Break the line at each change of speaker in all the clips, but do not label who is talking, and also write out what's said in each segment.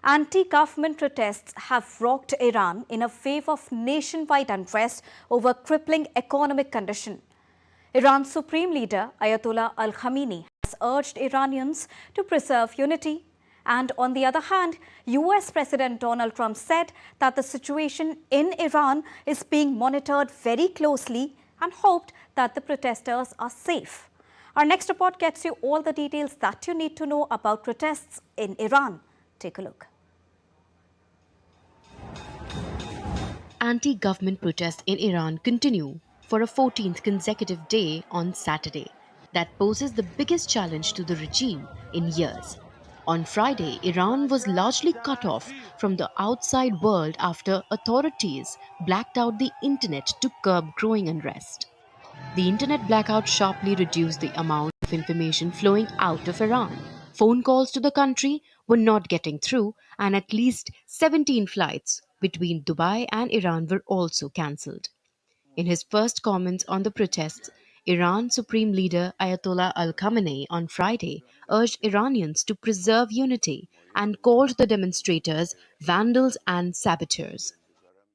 Anti-government protests have rocked Iran in a wave of nationwide unrest over crippling economic condition. Iran's supreme leader, Ayatollah Al-Khamenei, has urged Iranians to preserve unity. And on the other hand, US President Donald Trump said that the situation in Iran is being monitored very closely and hoped that the protesters are safe. Our next report gets you all the details that you need to know about protests in Iran. Take a look.
Anti-government protests in Iran continue for a 14th consecutive day on Saturday. That poses the biggest challenge to the regime in years. On Friday, Iran was largely cut off from the outside world after authorities blacked out the internet to curb growing unrest. The internet blackout sharply reduced the amount of information flowing out of Iran. Phone calls to the country were not getting through, and at least 17 flights between Dubai and Iran were also cancelled. In his first comments on the protests, Iran's supreme leader Ayatollah Al-Khamenei on Friday urged Iranians to preserve unity and called the demonstrators vandals and saboteurs.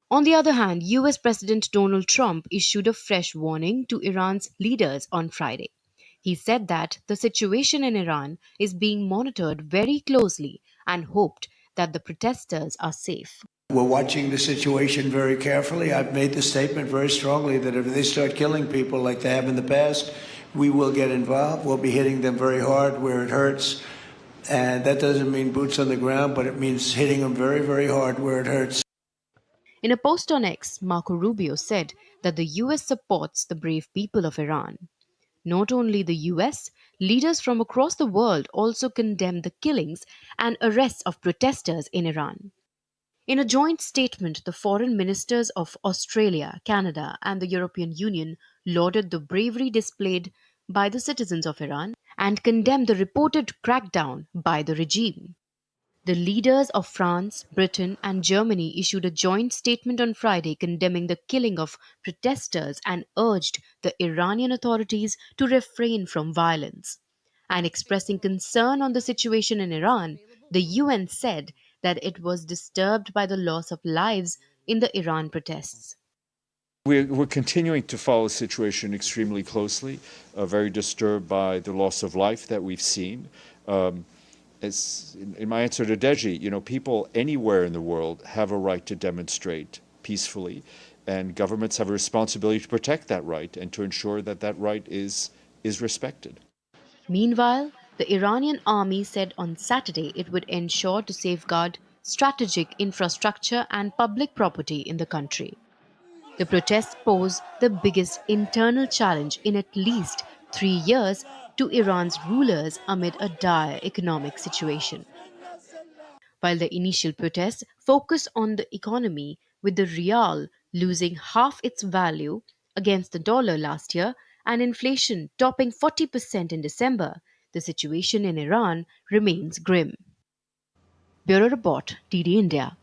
On the other hand, US President Donald Trump issued a fresh warning to Iran's leaders on Friday. He said that the situation in Iran is being monitored very closely and hoped that the protesters are safe.
We're watching the situation very carefully. I've made the statement very strongly that if they start killing people like they have in the past, we will get involved. We'll be hitting them very hard where it hurts. And that doesn't mean boots on the ground, but it means hitting them very, very hard where it hurts.
In a post on X, Marco Rubio said that the US supports the brave people of Iran. Not only the US, leaders from across the world also condemned the killings and arrests of protesters in Iran. In a joint statement, the foreign ministers of Australia, Canada, and the European Union lauded the bravery displayed by the citizens of Iran and condemned the reported crackdown by the regime. The leaders of France, Britain, and Germany issued a joint statement on Friday condemning the killing of protesters and urged the Iranian authorities to refrain from violence. And expressing concern on the situation in Iran, the UN said that it was disturbed by the loss of lives in the Iran protests.
We're continuing to follow the situation extremely closely, very disturbed by the loss of life that we've seen. As in my answer to Deji, people anywhere in the world have a right to demonstrate peacefully, and governments have a responsibility to protect that right and to ensure that that right is respected.
Meanwhile, the Iranian army said on Saturday it would ensure to safeguard strategic infrastructure and public property in the country. The protests pose the biggest internal challenge in at least 3 years to Iran's rulers amid a dire economic situation. While the initial protests focus on the economy, with the rial losing half its value against the dollar last year and inflation topping 40% in December, the situation in Iran remains grim. Bureau Report, TD India.